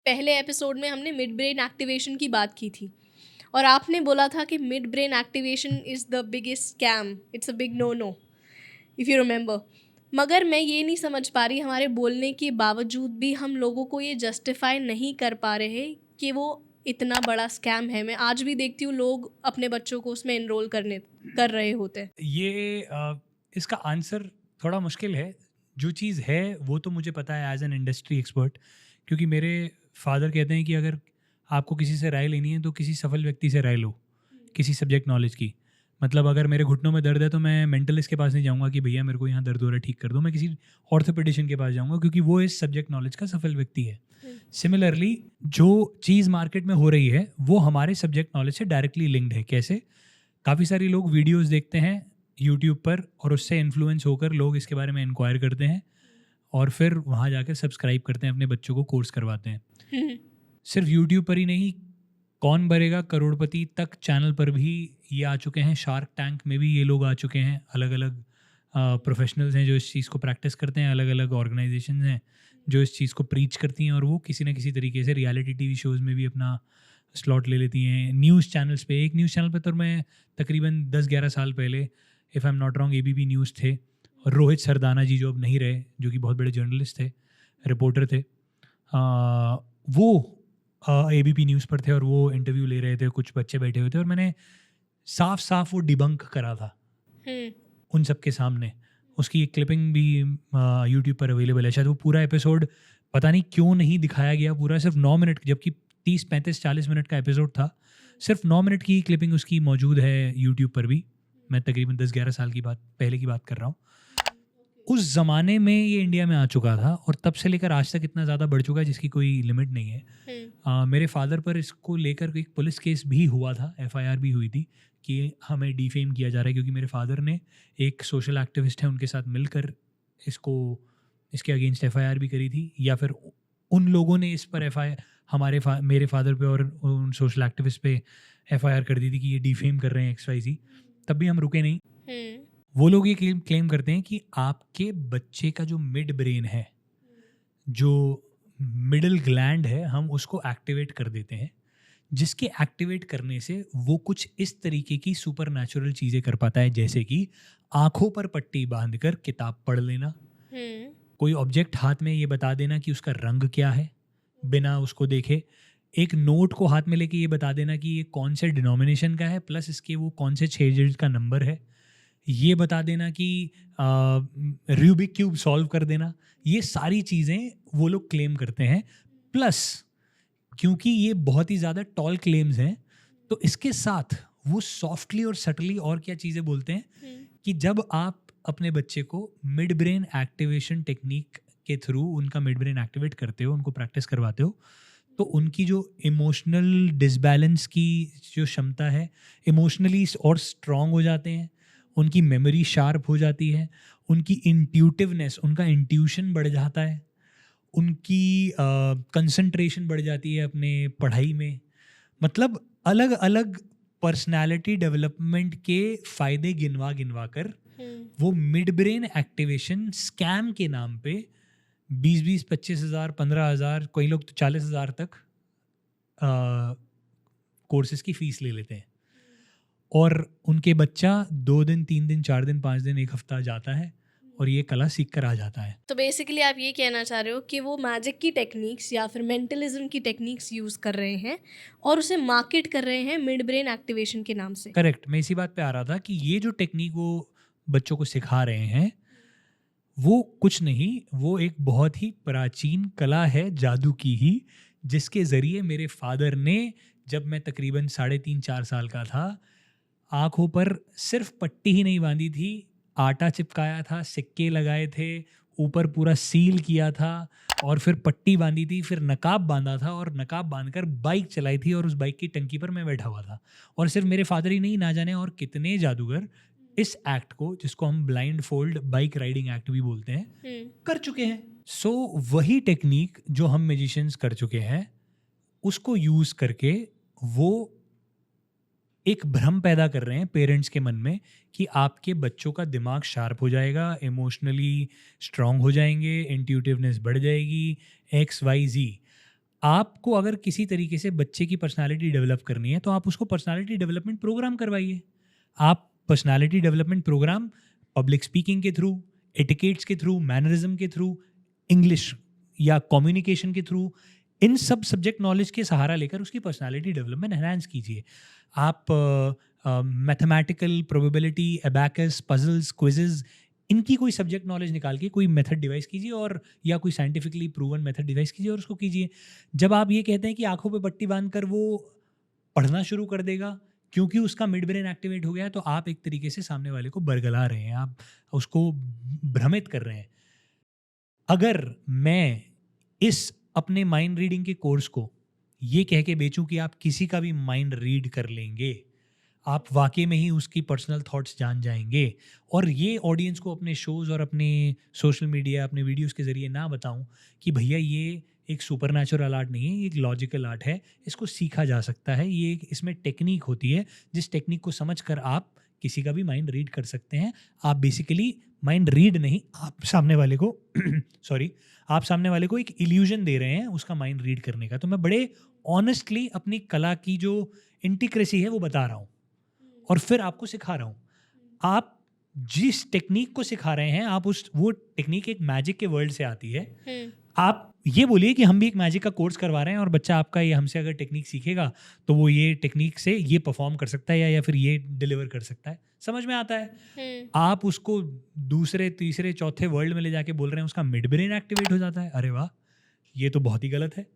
पहले एपिसोड में हमने मिड ब्रेन एक्टिवेशन की बात की थी और आपने बोला था कि mid brain activation is the biggest scam, it's a big no no, if you remember. मगर मैं ये नहीं समझ पा रही, हमारे बोलने के बावजूद भी हम लोगों को ये जस्टिफाई नहीं कर पा रहे कि वो इतना बड़ा स्कैम है। मैं आज भी देखती हूँ लोग अपने बच्चों को उसमें एनरोल कर रहे होते हैं। इसका आंसर थोड़ा मुश्किल है। जो चीज़ है वो तो मुझे पता है एज़ एन इंडस्ट्री एक्सपर्ट, क्योंकि मेरे फादर कहते हैं कि अगर आपको किसी से राय लेनी है तो किसी सफल व्यक्ति से राय लो, किसी सब्जेक्ट नॉलेज की। मतलब अगर मेरे घुटनों में दर्द है तो मैं मेंटलिस्ट के पास नहीं जाऊँगा कि भैया मेरे को यहाँ दर्द हो रहा है ठीक कर दो, मैं किसी ऑर्थोपेडिशियन के पास जाऊँगा क्योंकि वो इस सब्जेक्ट नॉलेज का सफल व्यक्ति है। हम्म। सिमिलरली जो चीज़ मार्केट में हो रही है वो हमारे सब्जेक्ट नॉलेज से डायरेक्टली लिंक्ड है। कैसे? काफ़ी सारे लोग वीडियोस देखते हैं यूट्यूब पर और उससे इन्फ्लुएंस होकर लोग इसके बारे में इंक्वायर करते हैं और फिर वहाँ जाकर सब्सक्राइब करते हैं, अपने बच्चों को कोर्स करवाते हैं। हम्म। सिर्फ यूट्यूब पर ही नहीं, कौन बनेगा करोड़पति तक चैनल पर भी ये आ चुके हैं, शार्क टैंक में भी ये लोग आ चुके हैं। अलग अलग प्रोफेशनल्स हैं जो इस चीज़ को प्रैक्टिस करते हैं, अलग अलग ऑर्गेनाइजेशन हैं जो इस चीज़ को प्रीच करती हैं और वो किसी न किसी तरीके से रियलिटी टीवी शोज़ में भी अपना स्लॉट ले लेती हैं। न्यूज़ चैनल्स पे, एक न्यूज़ चैनल पे तो मैं तकरीबन 10-11 साल पहले, if I am not wrong, ABP news थे और रोहित सरदाना जी जो अब नहीं रहे, जो कि बहुत बड़े जर्नलिस्ट थे, रिपोर्टर थे, वो एबीपी न्यूज़ पर थे और वो इंटरव्यू ले रहे थे, कुछ बच्चे बैठे हुए थे और मैंने साफ-साफ वो डिबंक करा था हम्म। उन सबके सामने। उसकी एक क्लिपिंग भी यूट्यूब पर अवेलेबल है। शायद वो पूरा एपिसोड पता नहीं क्यों नहीं दिखाया गया पूरा, सिर्फ 9 मिनट, जबकि 30, 35, 40 मिनट का एपिसोड था। सिर्फ 9 मिनट की क्लिपिंग उसकी मौजूद है यूट्यूब पर भी। मैं तकरीबन 10-11 साल की बात पहले की बात कर रहा हूँ। उस ज़माने में ये इंडिया में आ चुका था और तब से लेकर आज तक इतना ज़्यादा बढ़ चुका है जिसकी कोई लिमिट नहीं है। मेरे फादर पर इसको लेकर एक पुलिस केस भी हुआ था, एफआईआर भी हुई थी कि हमें डिफेम किया जा रहा है, क्योंकि मेरे फादर ने एक सोशल एक्टिविस्ट है उनके साथ मिलकर इसको इसके अगेंस्ट एफआईआर भी करी थी, या फिर उन लोगों ने इस पर एफआईआर मेरे फादर पे और उन सोशल एक्टिविस्ट पे एफआईआर कर दी थी कि ये डिफेम कर रहे हैं XYZ। तब भी हम रुके नहीं। हम्म। वो लोग ये क्लेम करते हैं कि आपके बच्चे का जो मिड ब्रेन है, जो मिडल ग्लैंड है, हम उसको एक्टिवेट कर देते हैं, जिसके एक्टिवेट करने से वो कुछ इस तरीके की सुपर नेचुरल चीज़ें कर पाता है, जैसे कि आंखों पर पट्टी बांधकर किताब पढ़ लेना, हम्म। कोई ऑब्जेक्ट हाथ में ये बता देना कि उसका रंग क्या है बिना उसको देखे, एक नोट को हाथ में लेके ये बता देना कि ये कौन से डिनोमिनेशन का है प्लस इसके वो कौन से 6 डिजिट का नंबर है, ये बता देना कि रूबिक क्यूब सॉल्व कर देना। ये सारी चीज़ें वो लोग क्लेम करते हैं। प्लस क्योंकि ये बहुत ही ज़्यादा टॉल क्लेम्स हैं, तो इसके साथ वो सॉफ्टली और सटली और क्या चीज़ें बोलते हैं कि जब आप अपने बच्चे को मिड ब्रेन एक्टिवेशन टेक्निक के थ्रू उनका मिड ब्रेन एक्टिवेट करते हो, उनको प्रैक्टिस करवाते हो, तो उनकी जो इमोशनल डिसबैलेंस की जो क्षमता है, इमोशनली और स्ट्रांग हो जाते हैं, उनकी मेमोरी शार्प हो जाती है, उनकी इंट्यूटिवनेस, उनका इंट्यूशन बढ़ जाता है, उनकी कंसंट्रेशन बढ़ जाती है अपने पढ़ाई में। मतलब अलग अलग पर्सनालिटी डेवलपमेंट के फ़ायदे गिनवा गिनवा कर वो मिड ब्रेन एक्टिवेशन स्कैम के नाम पे 20-20, 25,000, 15,000, कोई लोग तो 40,000 तक कोर्सेज की फ़ीस ले लेते हैं और उनके बच्चा 2 दिन, 3 दिन, 4 दिन, 5 दिन, 1 हफ्ता जाता है और ये कला सीख कर आ जाता है। तो बेसिकली आप ये कहना चाह रहे हो कि वो मैजिक की टेक्निक्स या फिर मेंटलिज्म की टेक्निक्स यूज़ कर रहे हैं और उसे मार्केट कर रहे हैं मिड ब्रेन एक्टिवेशन के नाम से। करेक्ट, मैं इसी बात पे आ रहा था कि ये जो टेक्निक वो बच्चों को सिखा रहे हैं, वो कुछ नहीं, वो एक बहुत ही प्राचीन कला है जादू की ही, जिसके ज़रिए मेरे फादर ने, जब मैं तकरीबन 3.5-4 साल का था, आँखों पर सिर्फ पट्टी ही नहीं बांधी थी, आटा चिपकाया था, सिक्के लगाए थे, ऊपर पूरा सील किया था और फिर पट्टी बांधी थी, फिर नकाब बांधा था और नकाब बांधकर बाइक चलाई थी और उस बाइक की टंकी पर मैं बैठा हुआ था। और सिर्फ मेरे फादर ही नहीं, ना जाने और कितने जादूगर इस एक्ट को, जिसको हम blind fold bike riding act भी बोलते हैं, कर चुके हैं। सो वही टेक्निक जो हम मैजिशियंस कर चुके हैं, उसको यूज़ करके वो एक भ्रम पैदा कर रहे हैं पेरेंट्स के मन में कि आपके बच्चों का दिमाग शार्प हो जाएगा, इमोशनली स्ट्रांग हो जाएंगे, इंट्यूटिवनेस बढ़ जाएगी, XYZ। आपको अगर किसी तरीके से बच्चे की पर्सनालिटी डेवलप करनी है तो आप उसको पर्सनालिटी डेवलपमेंट प्रोग्राम करवाइए। आप personality development programme public speaking के थ्रू, एटिकेट्स के थ्रू, मैनरिज्म के थ्रू, इंग्लिश या कम्युनिकेशन के थ्रू, इन सब सब्जेक्ट नॉलेज के सहारा लेकर उसकी पर्सनालिटी डेवलपमेंट एनहांस कीजिए। आप mathematical, probability, abacus, puzzles, quizzes, इनकी कोई सब्जेक्ट नॉलेज निकाल के कोई मेथड डिवाइस कीजिए और या कोई साइंटिफिकली प्रूवन मेथड डिवाइस कीजिए और उसको कीजिए। जब आप ये कहते हैं कि आंखों पे पट्टी बांधकर वो पढ़ना शुरू कर देगा क्योंकि उसका मिड ब्रेन एक्टिवेट हो गया है, तो आप एक तरीके से सामने वाले को बरगला रहे हैं, आप उसको भ्रमित कर रहे हैं। अगर मैं इस अपने माइंड रीडिंग के कोर्स को ये कह के बेचूं कि आप किसी का भी माइंड रीड कर लेंगे, आप वाकई में ही उसकी पर्सनल थॉट्स जान जाएंगे, और ये ऑडियंस को अपने शोज़ और अपने सोशल मीडिया, अपने वीडियोस के ज़रिए ना बताऊं कि भैया ये एक सुपर नेचुरल आर्ट नहीं है, ये एक लॉजिकल आर्ट है, इसको सीखा जा सकता है, ये इसमें टेक्निक होती है, जिस टेक्निक को समझ कर आप किसी का भी माइंड रीड कर सकते हैं। आप बेसिकली माइंड रीड नहीं, आप सामने वाले को सॉरी, आप सामने वाले को एक इल्यूजन दे रहे हैं उसका माइंड रीड करने का। तो मैं बड़े ऑनेस्टली अपनी कला की जो इंटीग्रेसी है वो बता रहा हूँ और फिर आपको सिखा रहा हूँ। आप जिस टेक्निक को सिखा रहे हैं, आप वो टेक्निक एक मैजिक के वर्ल्ड से आती है। आप ये बोलिए कि हम भी एक मैजिक का कोर्स करवा रहे हैं और बच्चा आपका ये हमसे अगर टेक्निक सीखेगा तो वो ये टेक्निक से ये परफॉर्म कर सकता है या फिर ये डिलीवर कर सकता है, समझ में आता है। आप उसको दूसरे, तीसरे, चौथे वर्ल्ड में ले जाके बोल रहे हैं उसका मिड ब्रेन एक्टिवेट हो जाता है, अरे वाह, ये तो बहुत ही गलत है।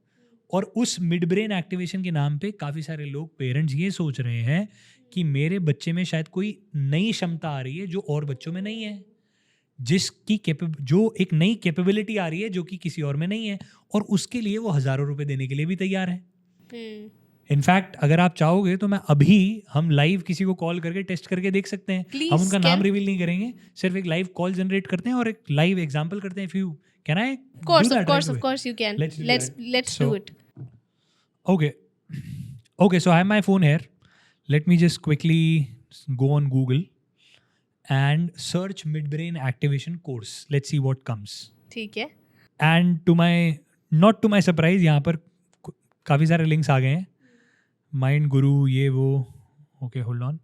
और उस मिड ब्रेन एक्टिवेशन के नाम पे काफ़ी सारे लोग, पेरेंट्स, ये सोच रहे हैं कि मेरे बच्चे में शायद कोई नई क्षमता आ रही है जो और बच्चों में नहीं है, जो एक नई कैपेबिलिटी आ रही है जो कि किसी और में नहीं है, और उसके लिए वो हज़ारों रुपए देने के लिए भी तैयार है। इनफैक्ट अगर आप चाहोगे तो मैं अभी, हम लाइव किसी को कॉल करके टेस्ट करके देख सकते हैं। हम उनका नाम रिवील नहीं करेंगे, सिर्फ एक लाइव कॉल जनरेट करते हैं और एक लाइव एग्जांपल करते हैं। If you can, I of course you can. Let's do it. Okay, so I have my phone here. Let me just quickly go on Google and search midbrain activation course. Let's see what comes. ठीक है। And not to my surprise, यहाँ पर काफ़ी सारे links आ गए हैं, mind गुरु, ये वो। Okay, hold on.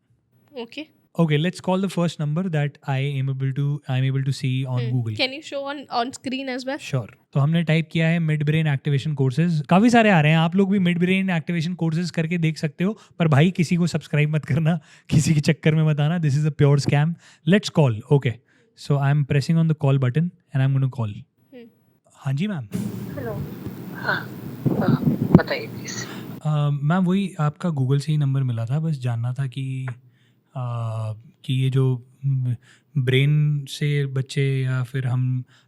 Okay, let's call the first number that I'm able to see on Google. Can you show on screen as well? Sure. तो हमने टाइप किया है मिड ब्रेन एक्टिवेशन कोर्सेज। काफ़ी सारे आ रहे हैं, आप लोग भी मिड ब्रेन एक्टिवेशन कोर्सेज करके देख सकते हो, पर भाई किसी को सब्सक्राइब मत करना, किसी के चक्कर में मत आना, this is a pure scam. Let's call. Okay, so I am pressing on the call button and I am going to call. हाँ जी मैम। हेलो। हाँ, बताइए प्लीज। मैम वही आपका गूगल से ही नंबर मिला था, बस जानना था कि ये जो ब्रेन से बच्चे, या फिर हम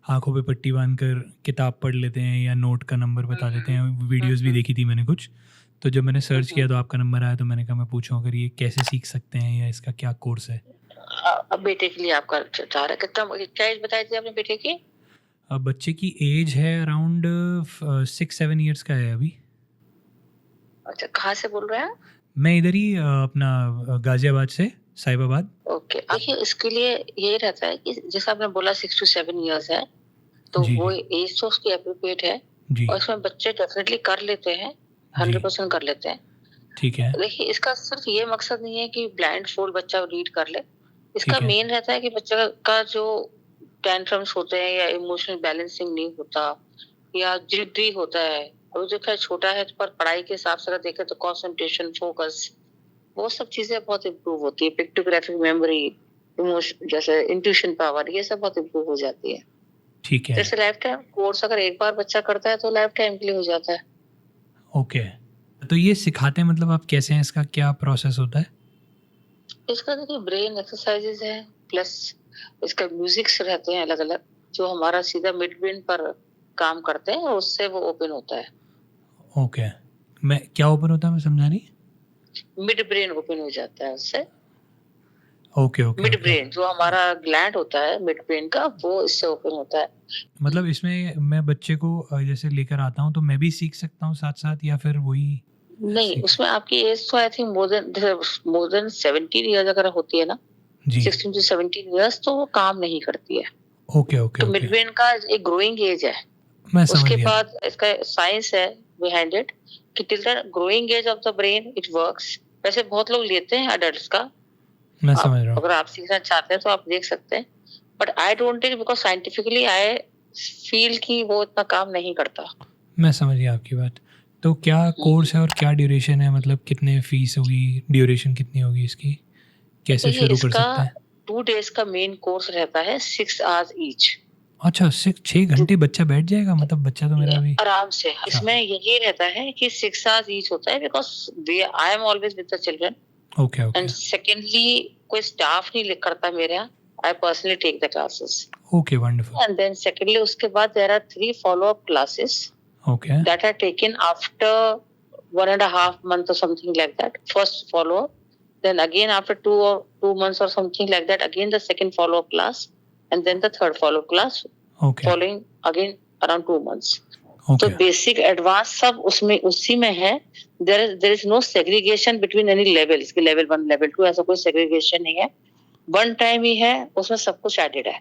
आंखों पे पट्टी बांधकर किताब पढ़ लेते हैं या नोट का नंबर बता देते हैं, वीडियोस भी देखी थी मैंने कुछ, तो जब मैंने सर्च किया तो आपका नंबर आया, तो मैंने कहा मैं पूछूं अगर ये कैसे सीख सकते हैं या इसका क्या कोर्स है। अब बेटे के लिए आपका चाह रहा है, क्या एज बताई थी आपने बेटे की? अब बच्चे की एज है अराउंड 6-7 ईयर्स का है अभी। अच्छा, कहाँ से बोल रहे हैं? मैं इधर ही अपना गाजियाबाद से, साहिबाबाद। ओके, देखिए इसके लिए यही रहता है कि जैसा आपने बोला 6 to 7 ईयर्स है, तो वो एज तो उसकी एप्रोप्रिएट है और इसमें बच्चे डेफिनेटली कर लेते हैं, 100% कर लेते हैं। ठीक है। देखिए इसका सिर्फ ये मकसद नहीं है कि ब्लाइंड फोल्ड बच्चा रीड कर ले, इसका मेन रहता है कि बच्चा का जो टेंट्रम्स होते हैं या इमोशनल बैलेंसिंग नहीं होता या जिद्दी होता है, और जो खैर छोटा है पर पढ़ाई के हिसाब से अगर देखें तो कंसंट्रेशन, फोकस, वो सब चीजें बहुत इम्प्रूव होती है। पिक्टोग्राफिक मेमोरी, इमोशन, जैसे इंट्यूशन पावर, ये सब बहुत इम्प्रूव हो जाती है। ठीक है। जैसे लाइफ टाइम कोर्स अगर एक बार बच्चा करता है तो लाइफ टाइम के लिए हो जाता है। ओके, तो ये सिखाते हैं मतलब आप कैसे हैं, इसका क्या प्रोसेस होता है? इसका देखिए ब्रेन एक्सरसाइजेज है, प्लस इसका म्यूजिक्स रहते हैं अलग अलग, जो हमारा सीधा मिड ब्रेन पर काम करते हैं और उससे वो ओपन होता है। ओके, मैं क्या ओपन होता है, मैं समझा नहीं। मिड ब्रेन ओपन हो जाता है उससे। ओके। मिड ब्रेन जो हमारा ग्लैंड होता है मिड ब्रेन का, वो इससे ओपन होता है। मतलब इसमें मैं बच्चे को जैसे लेकर आता हूँ तो मैं भी सीख सकता हूँ साथ साथ, या फिर वही? नहीं, उसमें आपकी एज तो I think more than 17 years अगर होती है ना, 16 to 17 ईयर्स, तो वो काम नहीं करती है। ओके। तो मिड ब्रेन का एक ग्रोइंग एज है। मैं समझ उसके गया। बाद इसका साइंस है, behind it कि till the growing age of the brain it works. वैसे बहुत लोग लेते हैं adults का, मैं समझ रहा हूँ। अगर आप सीखना चाहते हैं तो आप देख सकते हैं, but I don't take because scientifically I feel कि वो इतना काम नहीं करता। मैं समझ गया आपकी बात। तो क्या कोर्स है और क्या ड्यूरेशन है, मतलब कितने फीस होगी, ड्यूरेशन कितनी होगी इसकी, कैसे देखिए शुरू कर इसका सकते हैं? 2 days का मेन कोर्स रहता है 6 hours each। अच्छा, 6 घंटे बच्चा बैठ जाएगा? मतलब बच्चा तो मेरा अभी आराम से। अच्छा। इसमें यही रहता है कि 6 hours each होता है because I am always with the children okay okay and secondly कोई स्टाफ नहीं लिख करता मेरे यहाँ, I personally take the classes okay, wonderful. and then secondly उसके बाद there are 3 follow-up classes okay that are taken after 1.5 months or something like that. First follow-up, then again after 2 months or something like that, again the second follow-up class, and then the third follow-up class okay following again around 2 months. Okay तो basic advance सब उसमें उसी में है। There is no segregation between any levels कि level 1 level 2 ऐसा कोई segregation नहीं है, वन टाइम ही है, उसमें सब कुछ एडेड है,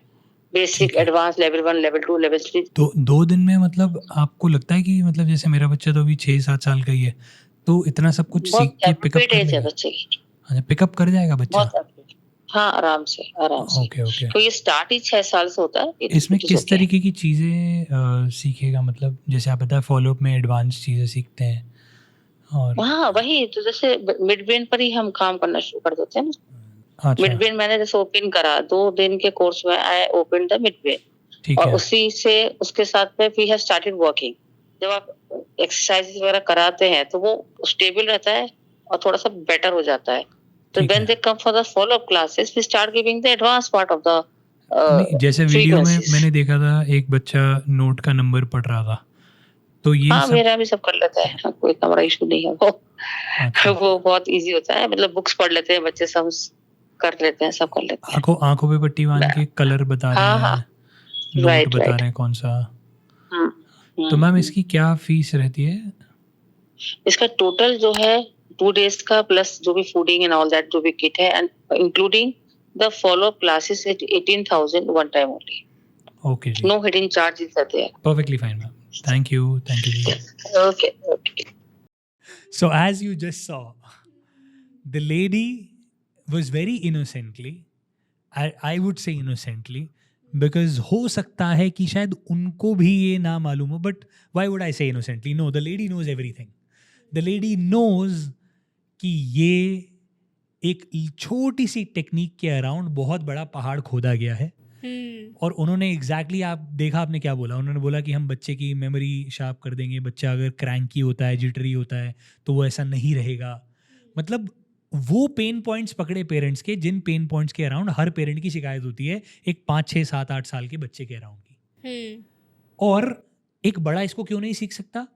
बेसिक ठीक है। Advance level 1 level 2 level 3। तो 2 दिन में मतलब आपको लगता है कि मतलब जैसे मेरा बच्चा तो अभी 6-7 साल का ही है, तो इतना सब कुछ सीख बहुत के पिकअप एप्रोप्रिएट कर एज है लेगा? बच्चे की, अच्छा, पिकअप कर जाएगा बच्चा? बहुत एप्रोप्रिएट। हाँ, आराम से आराम से। Okay okay. तो ये स्टार्ट ही 6 साल से होता है। इसमें किस तरीके की चीज़ें सीखेगा, मतलब जैसे आप बताए फॉलोअप में एडवांस चीज़ें सीखते हैं और हाँ वही तो जैसे मिड ब्रेन पर ही हम काम करना शुरू कर देते हैं ना। मिड अच्छा ब्रेन मैंने जैसे ओपन करा 2 दिन के कोर्स में, I open the mid brain ठीक और है उसी से उसके साथ में वी हैव स्टार्टेड वर्किंग। जब आप एक्सरसाइज वगैरह कराते हैं तो वो स्टेबल रहता है और थोड़ा सा बेटर हो जाता है। तो ठीक व्हेन है। They come for the follow up classes we start giving the advance part of the नहीं, जैसे वीडियो में फ्रीक्वेंसीज। मैंने देखा था एक बच्चा नोट का नंबर पढ़ रहा था, तो ये हाँ सब मेरा भी सब कर लेता है, कोई हमारा इशू नहीं है वो। अच्छा वो बहुत इजी होता है, मतलब बुक्स पढ़ लेते हैं बच्चे, सब कर लेते हैं, सब कर लेते हैं। आंखों पे पट्टी बांध के कलर बता रहे हाँ हाँ हैं, नोट राइट बता राइट। रहे हैं कौन सा। हम्म, तो मैम हम्म। इसकी क्या फीस रहती है? इसका टोटल जो है 2 days का प्लस जो भी फूडिंग एंड ऑल दैट जो भी किट है and including the follow classes at 18,000 one time only, okay जी, no hidden charges are there. Perfectly fine ma'am, thank you जी। Okay okay. So as you just saw, the lady was very innocently, I would say innocently, because हो सकता है कि शायद उनको भी ये ना मालूम हो, but why would I say innocently? No, the lady knows everything. The lady knows कि ये एक छोटी सी टेक्निक के अराउंड बहुत बड़ा पहाड़ खोदा गया है। और उन्होंने एग्जैक्टली आप देखा आपने क्या बोला, उन्होंने बोला कि हम बच्चे की मेमोरी शार्प कर देंगे, बच्चा अगर क्रैंकी होता है, जिटरी होता है, तो वो ऐसा नहीं रहेगा। मतलब वो पेन पॉइंट्स पकड़े पेरेंट्स के, जिन पेन पॉइंट्स के अराउंड हर पेरेंट की शिकायत होती है एक 5, 6, 7, 8 साल के बच्चे के अराउंड की। और एक बड़ा इसको क्यों नहीं सीख सकता?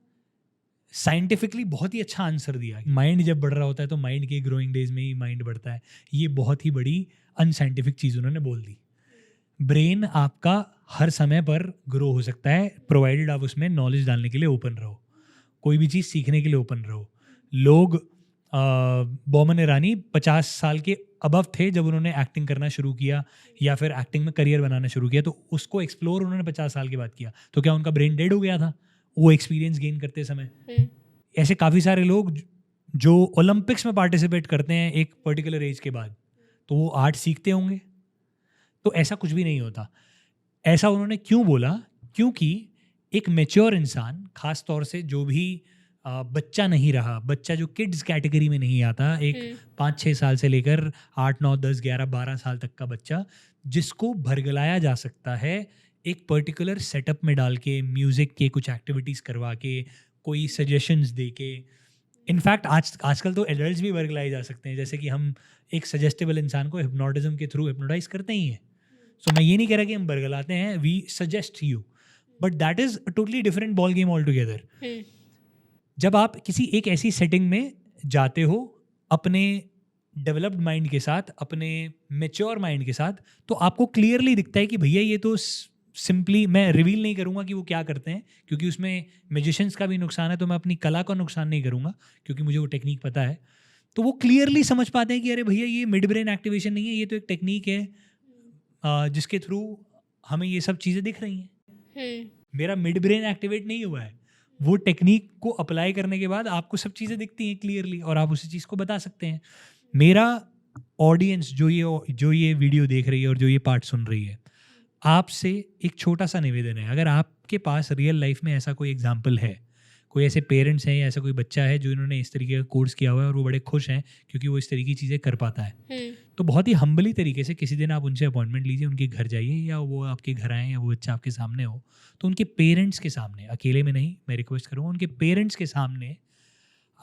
साइंटिफिकली बहुत ही अच्छा आंसर दिया। माइंड जब बढ़ रहा होता है तो माइंड के ग्रोइंग डेज में ही माइंड बढ़ता है। ये बहुत ही बड़ी अनसाइंटिफिक चीज़ उन्होंने बोल दी। ब्रेन आपका हर समय पर ग्रो हो सकता है, प्रोवाइडेड आप उसमें नॉलेज डालने के लिए ओपन रहो, कोई भी चीज़ सीखने के लिए ओपन रहो। लोग बोमन ईरानी 50 साल के अबव थे जब उन्होंने एक्टिंग करना शुरू किया या फिर एक्टिंग में करियर बनाना शुरू किया, तो उसको एक्सप्लोर उन्होंने 50 साल के बाद किया। तो क्या उनका ब्रेन डेड हो गया था वो एक्सपीरियंस गेन करते समय? ऐसे काफ़ी सारे लोग जो ओलंपिक्स में पार्टिसिपेट करते हैं एक पर्टिकुलर एज के बाद, तो वो आर्ट सीखते होंगे। तो ऐसा कुछ भी नहीं होता। ऐसा उन्होंने क्यों बोला? क्योंकि एक मैच्योर इंसान, खास तौर से जो भी बच्चा नहीं रहा, बच्चा जो किड्स कैटेगरी में नहीं आता, एक 5-6 साल से लेकर 8, 9, 10, 11, 12 साल तक का बच्चा, जिसको भरगलाया जा सकता है एक पर्टिकुलर सेटअप में डाल के, म्यूज़िक के कुछ एक्टिविटीज़ करवा के, कोई सजेशंस दे के। इनफैक्ट आजकल तो एडल्ट्स भी वर्गलाए जा सकते हैं, जैसे कि हम एक सजेस्टेबल इंसान को हिप्नोटिज्म के थ्रू हिप्नोटाइज करते ही हैं। सो मैं ये नहीं कह रहा कि हम वर्गलाते हैं, we suggest you, but that is a totally different ball game all together. जब आप किसी एक ऐसी सेटिंग में जाते हो अपने डेवलप्ड माइंड के साथ, अपने मेच्योर माइंड के साथ, तो आपको क्लियरली दिखता है कि भैया ये तो सिंपली, मैं रिवील नहीं करूँगा कि वो क्या करते हैं क्योंकि उसमें मैजिशियंस का भी नुकसान है, तो मैं अपनी कला का नुकसान नहीं करूँगा क्योंकि मुझे वो टेक्निक पता है। तो वो क्लियरली समझ पाते हैं कि अरे भैया ये मिड ब्रेन एक्टिवेशन नहीं है, ये तो एक टेक्निक है जिसके थ्रू हमें ये सब चीज़ें दिख रही हैं। मेरा मिड ब्रेन एक्टिवेट नहीं हुआ है, वो टेक्निक को अप्लाई करने के बाद आपको सब चीज़ें दिखती हैं क्लियरली और आप उसी चीज़ को बता सकते हैं. मेरा ऑडियंस जो ये वीडियो देख रही है और जो ये पार्ट सुन रही है, आपसे एक छोटा सा निवेदन है. अगर आपके पास रियल लाइफ में ऐसा कोई एग्जाम्पल है, कोई ऐसे पेरेंट्स हैं या ऐसा कोई बच्चा है जो इन्होंने इस तरीके का कोर्स किया हुआ है और वो बड़े खुश हैं क्योंकि वो इस तरीके की चीज़ें कर पाता है, तो बहुत ही हम्बली तरीके से किसी दिन आप उनसे अपॉइंटमेंट लीजिए, उनके घर जाइए या वो आपके घर आएँ या वो बच्चा आपके सामने हो, तो उनके पेरेंट्स के सामने, अकेले में नहीं, मैं रिक्वेस्ट करूँगा, उनके पेरेंट्स के सामने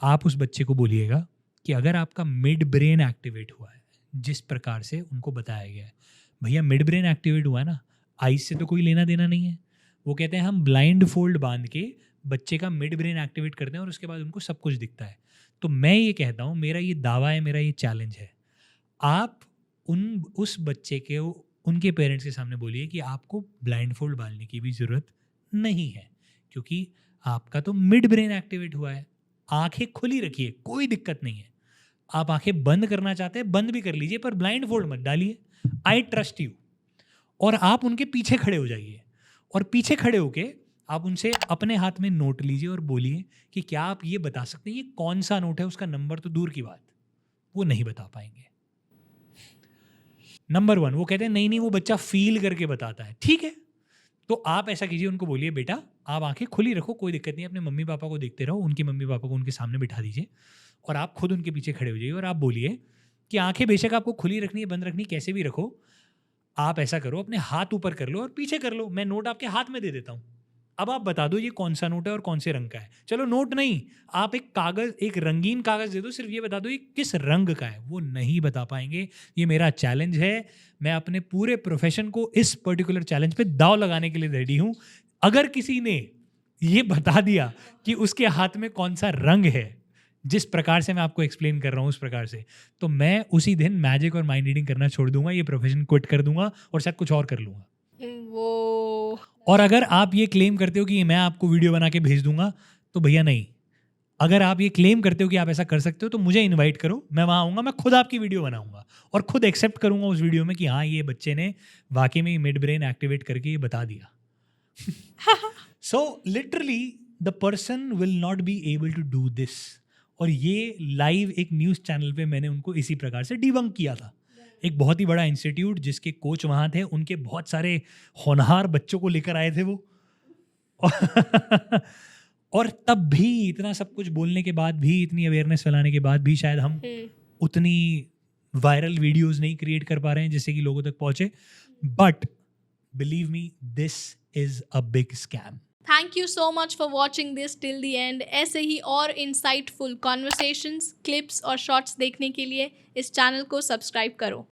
आप उस बच्चे को बोलिएगा कि अगर आपका मिड ब्रेन एक्टिवेट हुआ है जिस प्रकार से उनको बताया गया है, भैया मिड ब्रेन एक्टिवेट हुआ है ना, आइज से तो कोई लेना देना नहीं है. वो कहते हैं हम ब्लाइंड फोल्ड बांध के बच्चे का मिड ब्रेन एक्टिवेट करते हैं और उसके बाद उनको सब कुछ दिखता है. तो मैं ये कहता हूँ, मेरा ये दावा है, मेरा ये चैलेंज है, आप उस बच्चे के उनके पेरेंट्स के सामने बोलिए कि आपको ब्लाइंड फोल्ड बांधने की भी ज़रूरत नहीं है क्योंकि आपका तो मिड ब्रेन एक्टिवेट हुआ है. आंखें खुली रखिए, कोई दिक्कत नहीं है. आप आंखें बंद करना चाहते हैं बंद भी कर लीजिए, पर ब्लाइंड फोल्ड मत डालिए. I trust you. और आप उनके पीछे खड़े हो जाइए और पीछे खड़े होके आप उनसे अपने हाथ में नोट लीजिए और बोलिए कि क्या आप ये बता सकते हैं ये कौन सा नोट है, उसका नंबर तो दूर की बात, वो नहीं बता पाएंगे. नंबर 1, वो कहते हैं नहीं वो बच्चा फील करके बताता है. ठीक है, तो आप ऐसा कीजिए, उनको बोलिए बेटा आप आंखें खुली रखो, कोई दिक्कत नहीं, अपने मम्मी पापा को देखते रहो, उनके मम्मी पापा को उनके सामने बिठा दीजिए और आप खुद उनके पीछे खड़े हो जाइए और आप बोलिए कि आंखें बेशक आपको खुली रखनी है, बंद रखनी, कैसे भी रखो, आप ऐसा करो, अपने हाथ ऊपर कर लो और पीछे कर लो, मैं नोट आपके हाथ में दे देता हूँ. अब आप बता दो ये कौन सा नोट है और कौन से रंग का है. चलो नोट नहीं, आप एक कागज़, एक रंगीन कागज़ दे दो, सिर्फ ये बता दो ये किस रंग का है. वो नहीं बता पाएंगे. ये मेरा चैलेंज है, मैं अपने पूरे प्रोफेशन को इस पर्टिकुलर चैलेंज पे दाव लगाने के लिए रेडी हूँ. अगर किसी ने ये बता दिया कि उसके हाथ में कौन सा रंग है, जिस प्रकार से मैं आपको एक्सप्लेन कर रहा हूँ उस प्रकार से, तो मैं उसी दिन मैजिक और माइंड रीडिंग करना छोड़ दूंगा, ये प्रोफेशन क्विट कर दूंगा और शायद कुछ और कर लूँगा. वो और अगर आप ये क्लेम करते हो कि मैं आपको वीडियो बना के भेज दूंगा, तो भैया नहीं. अगर आप ये क्लेम करते हो कि आप ऐसा कर सकते हो तो मुझे इनवाइट करो, मैं वहाँ आऊँगा, मैं खुद आपकी वीडियो बनाऊँगा और खुद एक्सेप्ट करूँगा उस वीडियो में कि हाँ ये बच्चे ने वाकई में मिड ब्रेन एक्टिवेट करके ये बता दिया. So literally the person will not be able to do this. और ये लाइव एक न्यूज़ चैनल पे मैंने उनको इसी प्रकार से डिबंक किया था. एक बहुत ही बड़ा इंस्टीट्यूट जिसके कोच वहाँ थे, उनके बहुत सारे होनहार बच्चों को लेकर आए थे वो. और तब भी इतना सब कुछ बोलने के बाद भी, इतनी अवेयरनेस फैलाने के बाद भी शायद हम उतनी वायरल वीडियोस नहीं क्रिएट कर पा रहे हैं जिससे कि लोगों तक पहुँचे. But believe me, this is a big scam. Thank you so much for watching this till the end. ऐसे ही और इंसाइटफुल कॉन्वर्सेशंस, क्लिप्स और शॉर्ट्स देखने के लिए इस चैनल को सब्सक्राइब करो.